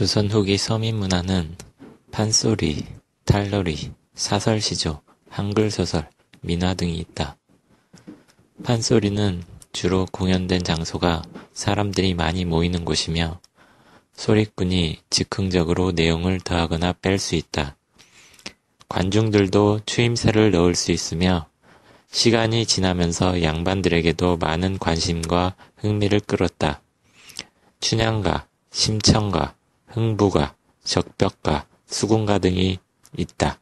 조선 후기 서민 문화는 판소리, 탈러리, 사설시조, 한글소설, 민화 등이 있다. 판소리는 주로 공연된 장소가 사람들이 많이 모이는 곳이며 소리꾼이 즉흥적으로 내용을 더하거나 뺄 수 있다. 관중들도 추임새를 넣을 수 있으며 시간이 지나면서 양반들에게도 많은 관심과 흥미를 끌었다. 춘향가, 심청가, 흥부가, 적벽가, 수군가 등이 있다.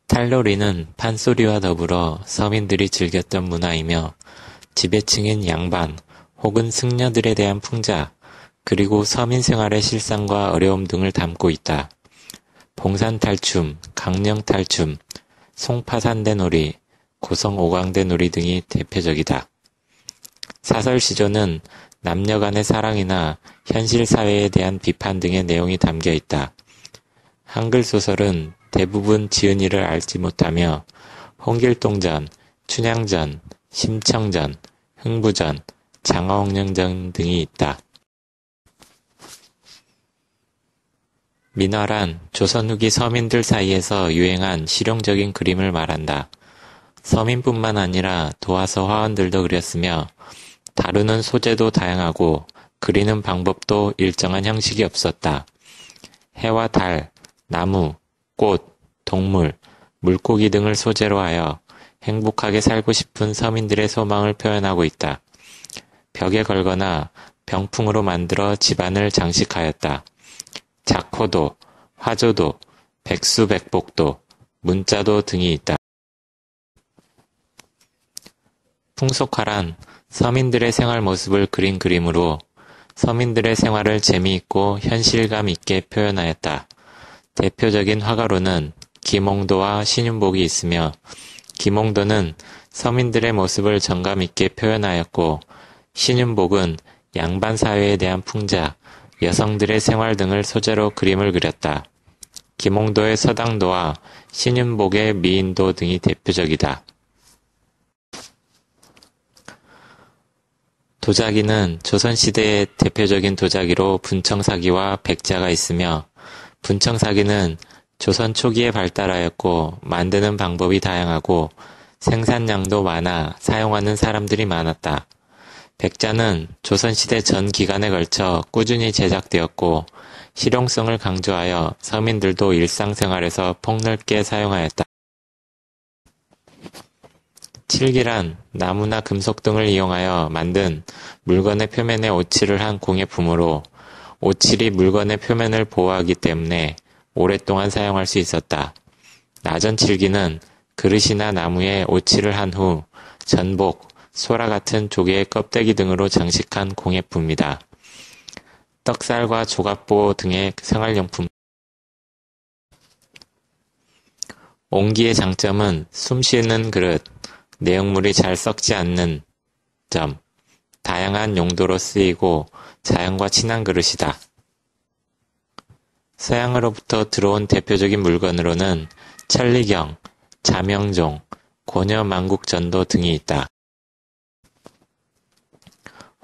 탈러리는 판소리와 더불어 서민들이 즐겼던 문화이며 지배층인 양반 혹은 승려들에 대한 풍자, 그리고 서민 생활의 실상과 어려움 등을 담고 있다. 봉산탈춤, 강령탈춤, 송파산대놀이, 고성오광대놀이 등이 대표적이다. 사설시조는 남녀 간의 사랑이나 현실 사회에 대한 비판 등의 내용이 담겨 있다. 한글 소설은 대부분 지은이를 알지 못하며 홍길동전, 춘향전, 심청전, 흥부전, 장화옥령전 등이 있다. 민화란 조선 후기 서민들 사이에서 유행한 실용적인 그림을 말한다. 서민뿐만 아니라 도화서 화원들도 그렸으며 다루는 소재도 다양하고 그리는 방법도 일정한 형식이 없었다. 해와 달, 나무, 꽃, 동물, 물고기 등을 소재로 하여 행복하게 살고 싶은 서민들의 소망을 표현하고 있다. 벽에 걸거나 병풍으로 만들어 집안을 장식하였다. 작호도, 화조도, 백수백복도, 문자도 등이 있다. 풍속화란 서민들의 생활 모습을 그린 그림으로 서민들의 생활을 재미있고 현실감 있게 표현하였다. 대표적인 화가로는 김홍도와 신윤복이 있으며 김홍도는 서민들의 모습을 정감 있게 표현하였고 신윤복은 양반 사회에 대한 풍자, 여성들의 생활 등을 소재로 그림을 그렸다. 김홍도의 서당도와 신윤복의 미인도 등이 대표적이다. 도자기는 조선시대의 대표적인 도자기로 분청사기와 백자가 있으며 분청사기는 조선 초기에 발달하였고 만드는 방법이 다양하고 생산량도 많아 사용하는 사람들이 많았다. 백자는 조선시대 전 기간에 걸쳐 꾸준히 제작되었고 실용성을 강조하여 서민들도 일상생활에서 폭넓게 사용하였다. 칠기란 나무나 금속 등을 이용하여 만든 물건의 표면에 오칠을 한 공예품으로 오칠이 물건의 표면을 보호하기 때문에 오랫동안 사용할 수 있었다. 나전칠기는 그릇이나 나무에 오칠을 한 후 전복, 소라 같은 조개의 껍데기 등으로 장식한 공예품이다. 떡살과 조각보 등의 생활용품. 옹기의 장점은 숨 쉬는 그릇, 내용물이 잘 썩지 않는 점, 다양한 용도로 쓰이고 자연과 친한 그릇이다. 서양으로부터 들어온 대표적인 물건으로는 천리경, 자명종, 고려만국전도 등이 있다.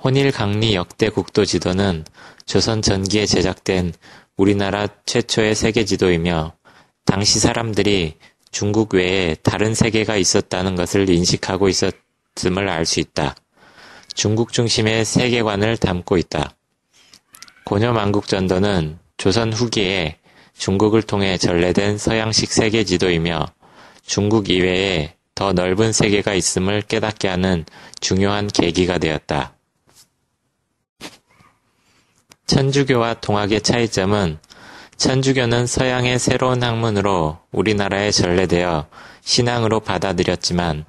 혼일강리 역대 국도지도는 조선 전기에 제작된 우리나라 최초의 세계지도이며 당시 사람들이 중국 외에 다른 세계가 있었다는 것을 인식하고 있었음을 알 수 있다. 중국 중심의 세계관을 담고 있다. 고려만국전도는 조선 후기에 중국을 통해 전래된 서양식 세계지도이며 중국 이외에 더 넓은 세계가 있음을 깨닫게 하는 중요한 계기가 되었다. 천주교와 동학의 차이점은 천주교는 서양의 새로운 학문으로 우리나라에 전래되어 신앙으로 받아들였지만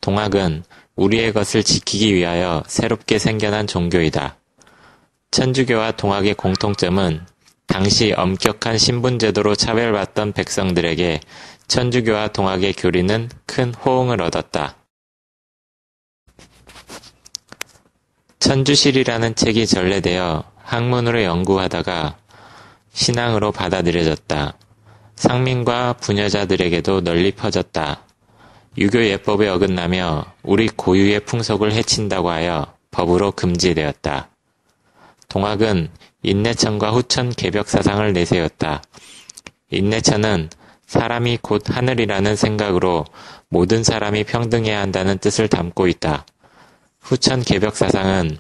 동학은 우리의 것을 지키기 위하여 새롭게 생겨난 종교이다. 천주교와 동학의 공통점은 당시 엄격한 신분제도로 차별받던 백성들에게 천주교와 동학의 교리는 큰 호응을 얻었다. 천주실이라는 책이 전래되어 학문으로 연구하다가 신앙으로 받아들여졌다. 상민과 부녀자들에게도 널리 퍼졌다. 유교 예법에 어긋나며 우리 고유의 풍속을 해친다고 하여 법으로 금지되었다. 동학은 인내천과 후천 개벽사상을 내세웠다. 인내천은 사람이 곧 하늘이라는 생각으로 모든 사람이 평등해야 한다는 뜻을 담고 있다. 후천 개벽사상은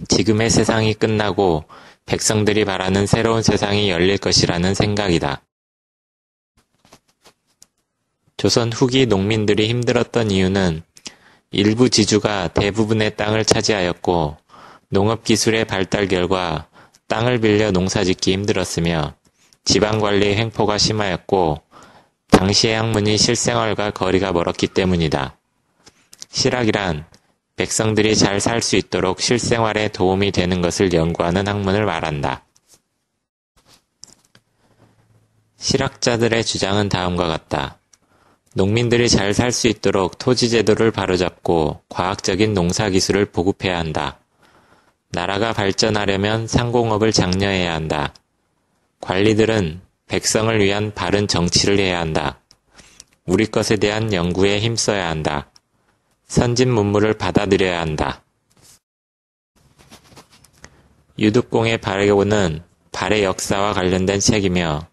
지금의 세상이 끝나고 백성들이 바라는 새로운 세상이 열릴 것이라는 생각이다. 조선 후기 농민들이 힘들었던 이유는 일부 지주가 대부분의 땅을 차지하였고 농업기술의 발달 결과 땅을 빌려 농사짓기 힘들었으며 지방관리 횡포가 심하였고 당시의 학문이 실생활과 거리가 멀었기 때문이다. 실학이란 백성들이 잘 살 수 있도록 실생활에 도움이 되는 것을 연구하는 학문을 말한다. 실학자들의 주장은 다음과 같다. 농민들이 잘 살 수 있도록 토지제도를 바로잡고 과학적인 농사기술을 보급해야 한다. 나라가 발전하려면 상공업을 장려해야 한다. 관리들은 백성을 위한 바른 정치를 해야 한다. 우리 것에 대한 연구에 힘써야 한다. 선진 문물을 받아들여야 한다. 유득공의 발해고는 발해 역사와 관련된 책이며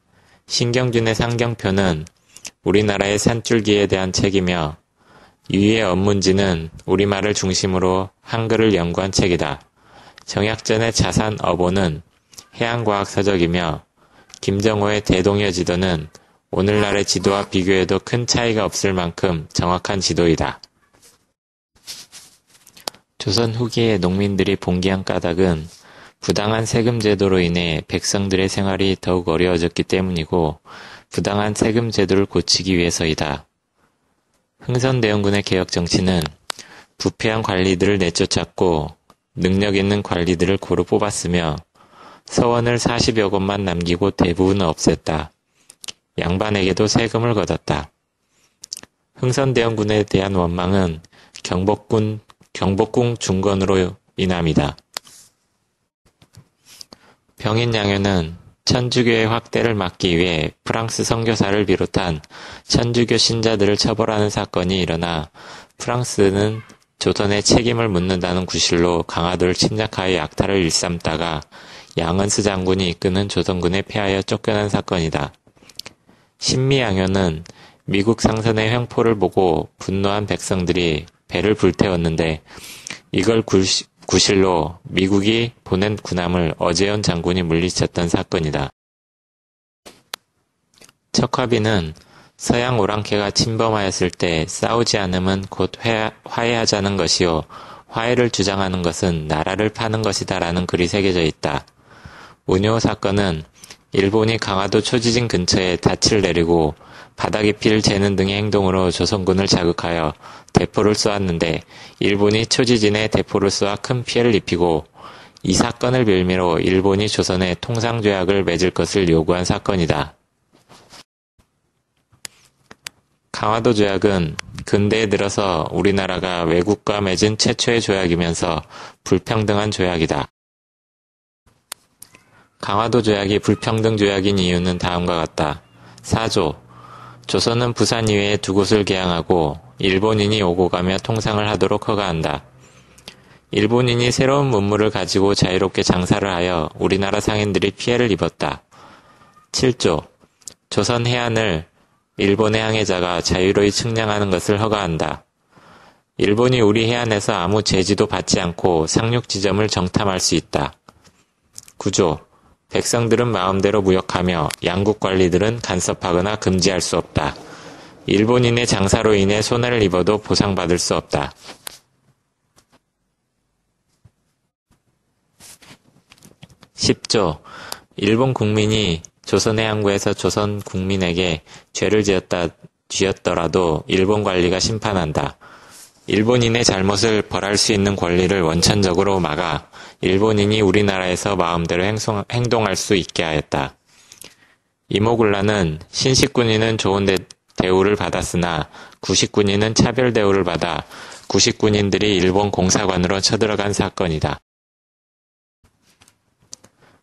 신경준의 상경표는 우리나라의 산줄기에 대한 책이며 유희의 업문지는 우리말을 중심으로 한글을 연구한 책이다. 정약전의 자산어보는 해양과학서적이며 김정호의 대동여지도는 오늘날의 지도와 비교해도 큰 차이가 없을 만큼 정확한 지도이다. 조선 후기의 농민들이 봉기한 까닭은 부당한 세금 제도로 인해 백성들의 생활이 더욱 어려워졌기 때문이고 부당한 세금 제도를 고치기 위해서이다. 흥선대원군의 개혁 정치는 부패한 관리들을 내쫓았고 능력 있는 관리들을 고루 뽑았으며 서원을 40여 곳만 남기고 대부분은 없앴다. 양반에게도 세금을 걷었다. 흥선대원군에 대한 원망은 경복궁 중건으로 인함이다. 병인양요는 천주교의 확대를 막기 위해 프랑스 선교사를 비롯한 천주교 신자들을 처벌하는 사건이 일어나 프랑스는 조선의 책임을 묻는다는 구실로 강화도를 침략하여 약탈을 일삼다가 양은스 장군이 이끄는 조선군에 패하여 쫓겨난 사건이다. 신미양요는 미국 상선의 횡포를 보고 분노한 백성들이 배를 불태웠는데 이걸 구실로 미국이 보낸 군함을 어제현 장군이 물리쳤던 사건이다. 척화비는 서양 오랑캐가 침범하였을 때 싸우지 않으면 곧 화해하자는 것이요 화해를 주장하는 것은 나라를 파는 것이다 라는 글이 새겨져 있다. 운요 사건은 일본이 강화도 초지진 근처에 닻을 내리고 바다 깊이를 재는 등의 행동으로 조선군을 자극하여 대포를 쏘았는데 일본이 초지진에 대포를 쏘아 큰 피해를 입히고 이 사건을 빌미로 일본이 조선에 통상조약을 맺을 것을 요구한 사건이다. 강화도 조약은 근대에 들어서 우리나라가 외국과 맺은 최초의 조약이면서 불평등한 조약이다. 강화도 조약이 불평등 조약인 이유는 다음과 같다. 4조. 조선은 부산 이외에 두 곳을 개항하고 일본인이 오고 가며 통상을 하도록 허가한다. 일본인이 새로운 문물을 가지고 자유롭게 장사를 하여 우리나라 상인들이 피해를 입었다. 7조. 조선 해안을 일본의 항해자가 자유로이 측량하는 것을 허가한다. 일본이 우리 해안에서 아무 제지도 받지 않고 상륙 지점을 정탐할 수 있다. 9조. 백성들은 마음대로 무역하며 양국 관리들은 간섭하거나 금지할 수 없다. 일본인의 장사로 인해 손해를 입어도 보상받을 수 없다. 10조. 일본 국민이 조선의 항구에서 조선 국민에게 죄를 지었더라도 일본 관리가 심판한다. 일본인의 잘못을 벌할 수 있는 권리를 원천적으로 막아 일본인이 우리나라에서 마음대로 행동할 수 있게 하였다. 이모군란은 신식군인은 좋은 대우를 받았으나 구식군인은 차별 대우를 받아 구식군인들이 일본 공사관으로 쳐들어간 사건이다.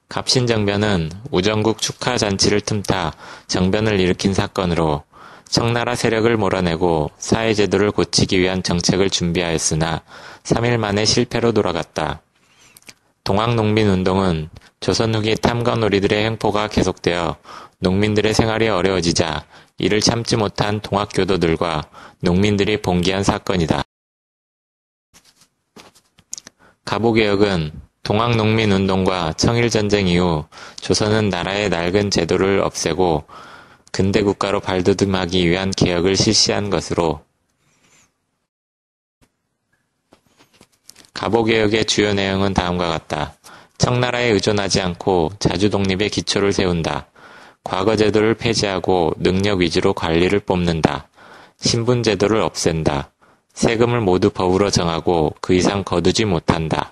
갑신정변은 우정국 축하잔치를 틈타 정변을 일으킨 사건으로 청나라 세력을 몰아내고 사회제도를 고치기 위한 정책을 준비하였으나 3일 만에 실패로 돌아갔다. 동학농민운동은 조선 후기 탐관오리들의 횡포가 계속되어 농민들의 생활이 어려워지자 이를 참지 못한 동학교도들과 농민들이 봉기한 사건이다. 갑오개혁은 동학농민운동과 청일전쟁 이후 조선은 나라의 낡은 제도를 없애고 근대국가로 발돋움하기 위한 개혁을 실시한 것으로 갑오개혁의 주요 내용은 다음과 같다. 청나라에 의존하지 않고 자주독립의 기초를 세운다. 과거 제도를 폐지하고 능력 위주로 관리를 뽑는다. 신분제도를 없앤다. 세금을 모두 법으로 정하고 그 이상 거두지 못한다.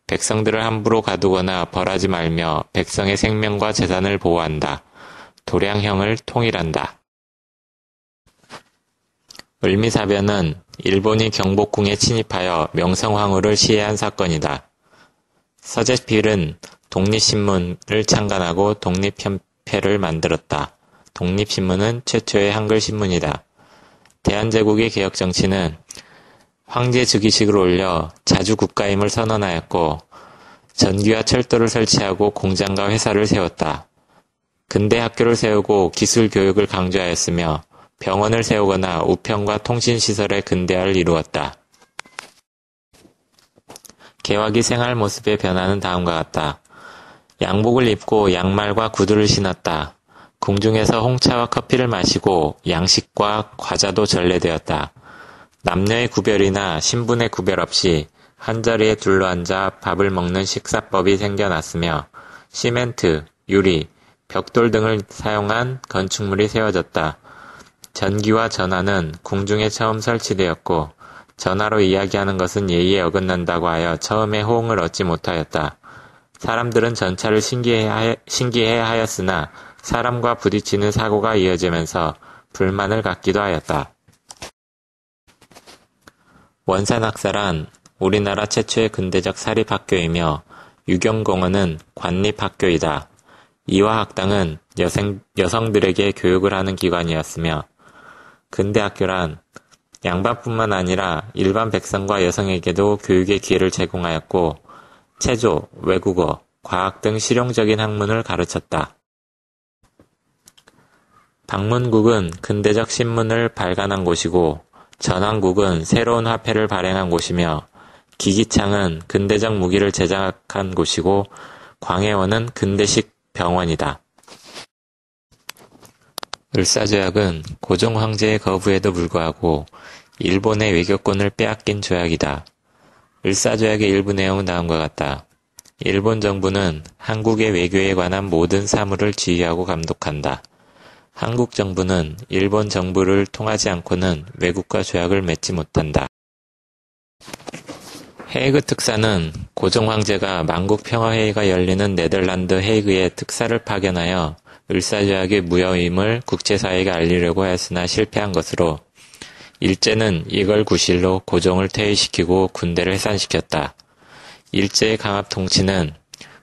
백성들을 함부로 가두거나 벌하지 말며 백성의 생명과 재산을 보호한다. 도량형을 통일한다. 을미사변은 일본이 경복궁에 침입하여 명성황후를 시해한 사건이다. 서재필은 독립신문을 창간하고 독립편패를 만들었다. 독립신문은 최초의 한글신문이다. 대한제국의 개혁정치는 황제 즉위식을 올려 자주국가임을 선언하였고 전기와 철도를 설치하고 공장과 회사를 세웠다. 근대 학교를 세우고 기술 교육을 강조하였으며 병원을 세우거나 우편과 통신시설의 근대화를 이루었다. 개화기 생활 모습의 변화는 다음과 같다. 양복을 입고 양말과 구두를 신었다. 궁중에서 홍차와 커피를 마시고 양식과 과자도 전래되었다. 남녀의 구별이나 신분의 구별 없이 한자리에 둘러앉아 밥을 먹는 식사법이 생겨났으며 시멘트, 유리, 벽돌 등을 사용한 건축물이 세워졌다. 전기와 전화는 궁중에 처음 설치되었고 전화로 이야기하는 것은 예의에 어긋난다고 하여 처음에 호응을 얻지 못하였다. 사람들은 전차를 신기해하였으나 사람과 부딪히는 사고가 이어지면서 불만을 갖기도 하였다. 원산학사란 우리나라 최초의 근대적 사립학교이며 유경공원은 관립학교이다. 이화학당은 여성들에게 교육을 하는 기관이었으며 근대학교란 양반뿐만 아니라 일반 백성과 여성에게도 교육의 기회를 제공하였고 체조, 외국어, 과학 등 실용적인 학문을 가르쳤다. 방문국은 근대적 신문을 발간한 곳이고 전왕국은 새로운 화폐를 발행한 곳이며 기기창은 근대적 무기를 제작한 곳이고 광해원은 근대식 병원이다. 을사조약은 고종 황제의 거부에도 불구하고 일본의 외교권을 빼앗긴 조약이다. 을사조약의 일부 내용은 다음과 같다. 일본 정부는 한국의 외교에 관한 모든 사무를 지휘하고 감독한다. 한국 정부는 일본 정부를 통하지 않고는 외국과 조약을 맺지 못한다. 헤이그 특사는 고종 황제가 만국 평화회의가 열리는 네덜란드 헤이그에 특사를 파견하여 을사조약의 무효임을 국제사회에 알리려고 했으나 실패한 것으로 일제는 이걸 구실로 고종을 퇴위시키고 군대를 해산시켰다. 일제의 강압 통치는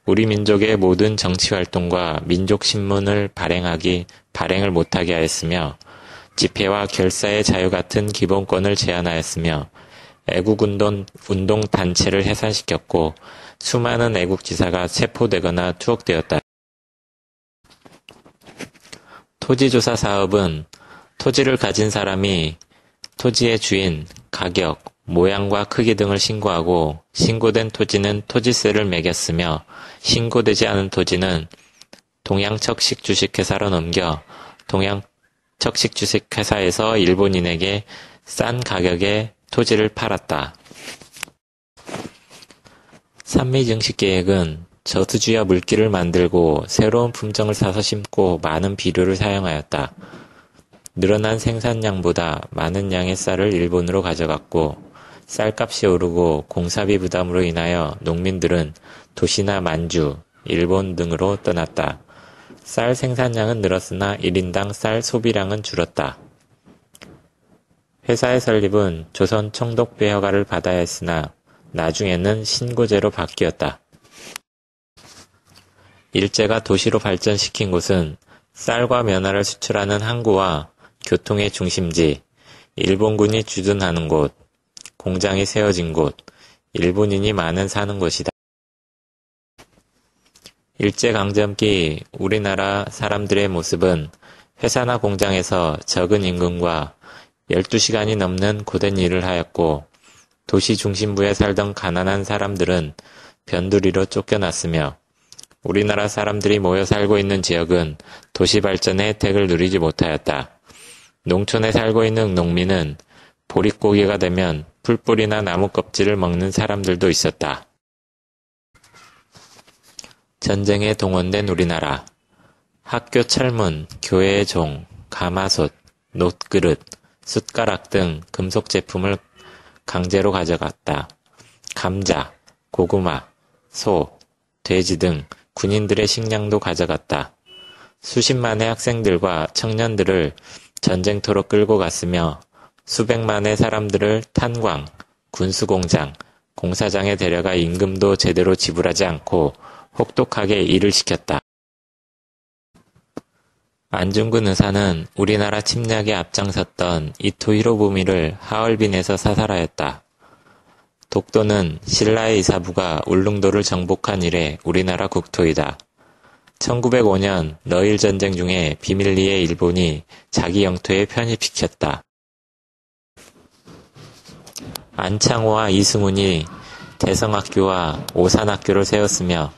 우리 민족의 모든 정치활동과 민족신문을 발행을 못하게 하였으며 집회와 결사의 자유 같은 기본권을 제한하였으며 애국운동 단체를 해산시켰고 수많은 애국지사가 체포되거나 투옥되었다. 토지조사 사업은 토지를 가진 사람이 토지의 주인, 가격, 모양과 크기 등을 신고하고 신고된 토지는 토지세를 매겼으며 신고되지 않은 토지는 동양척식주식회사로 넘겨 동양척식주식회사에서 일본인에게 싼 가격에 토지를 팔았다. 산미증식계획은 저수지와 물길을 만들고 새로운 품종을 사서 심고 많은 비료를 사용하였다. 늘어난 생산량보다 많은 양의 쌀을 일본으로 가져갔고 쌀값이 오르고 공사비 부담으로 인하여 농민들은 도시나 만주, 일본 등으로 떠났다. 쌀 생산량은 늘었으나 1인당 쌀 소비량은 줄었다. 회사의 설립은 조선 총독부의 허가를 받아야 했으나 나중에는 신고제로 바뀌었다. 일제가 도시로 발전시킨 곳은 쌀과 면화를 수출하는 항구와 교통의 중심지, 일본군이 주둔하는 곳, 공장이 세워진 곳, 일본인이 많은 사는 곳이다. 일제강점기 우리나라 사람들의 모습은 회사나 공장에서 적은 임금과 12시간이 넘는 고된 일을 하였고, 도시 중심부에 살던 가난한 사람들은 변두리로 쫓겨났으며, 우리나라 사람들이 모여 살고 있는 지역은 도시 발전의 혜택을 누리지 못하였다. 농촌에 살고 있는 농민은 보릿고기가 되면 풀뿌리나 나무 껍질을 먹는 사람들도 있었다. 전쟁에 동원된 우리나라. 학교 철문, 교회의 종, 가마솥, 놋그릇, 숟가락 등 금속 제품을 강제로 가져갔다. 감자, 고구마, 소, 돼지 등 군인들의 식량도 가져갔다. 수십만의 학생들과 청년들을 전쟁터로 끌고 갔으며 수백만의 사람들을 탄광, 군수공장, 공사장에 데려가 임금도 제대로 지불하지 않고 혹독하게 일을 시켰다. 안중근 의사는 우리나라 침략에 앞장섰던 이토 히로부미를 하얼빈에서 사살하였다. 독도는 신라의 이사부가 울릉도를 정복한 이래 우리나라 국토이다. 1905년 러일 전쟁 중에 비밀리에 일본이 자기 영토에 편입시켰다. 안창호와 이승훈이 대성학교와 오산학교를 세웠으며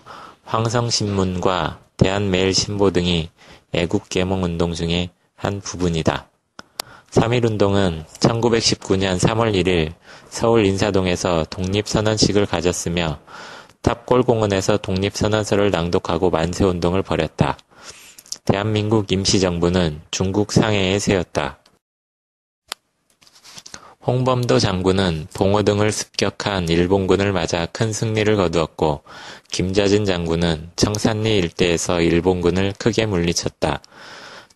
황성신문과 대한매일신보 등이 애국계몽운동 중의 한 부분이다. 3.1운동은 1919년 3월 1일 서울 인사동에서 독립선언식을 가졌으며 탑골공원에서 독립선언서를 낭독하고 만세운동을 벌였다. 대한민국 임시정부는 중국 상해에 세웠다. 홍범도 장군은 봉호 등을 습격한 일본군을 맞아 큰 승리를 거두었고, 김좌진 장군은 청산리 일대에서 일본군을 크게 물리쳤다.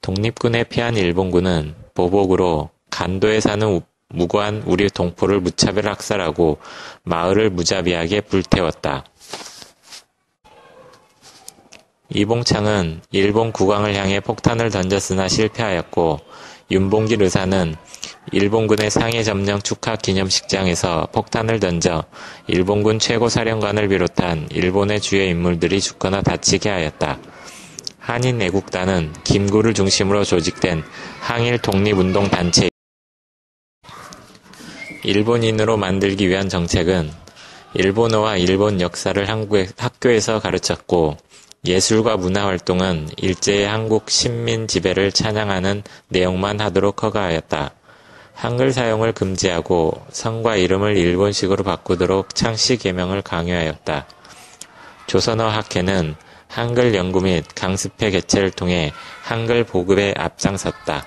독립군에 패한 일본군은 보복으로 간도에 사는 무고한 우리 동포를 무차별 학살하고 마을을 무자비하게 불태웠다. 이봉창은 일본 국왕을 향해 폭탄을 던졌으나 실패하였고, 윤봉길 의사는 일본군의 상해 점령 축하 기념식장에서 폭탄을 던져 일본군 최고사령관을 비롯한 일본의 주요 인물들이 죽거나 다치게 하였다. 한인애국단은 김구를 중심으로 조직된 항일 독립운동 단체 일본인으로 만들기 위한 정책은 일본어와 일본 역사를 학교에서 가르쳤고, 예술과 문화활동은 일제의 한국 식민 지배를 찬양하는 내용만 하도록 허가하였다. 한글 사용을 금지하고 성과 이름을 일본식으로 바꾸도록 창씨 계명을 강요하였다. 조선어 학회는 한글 연구 및 강습회 개최를 통해 한글 보급에 앞장섰다.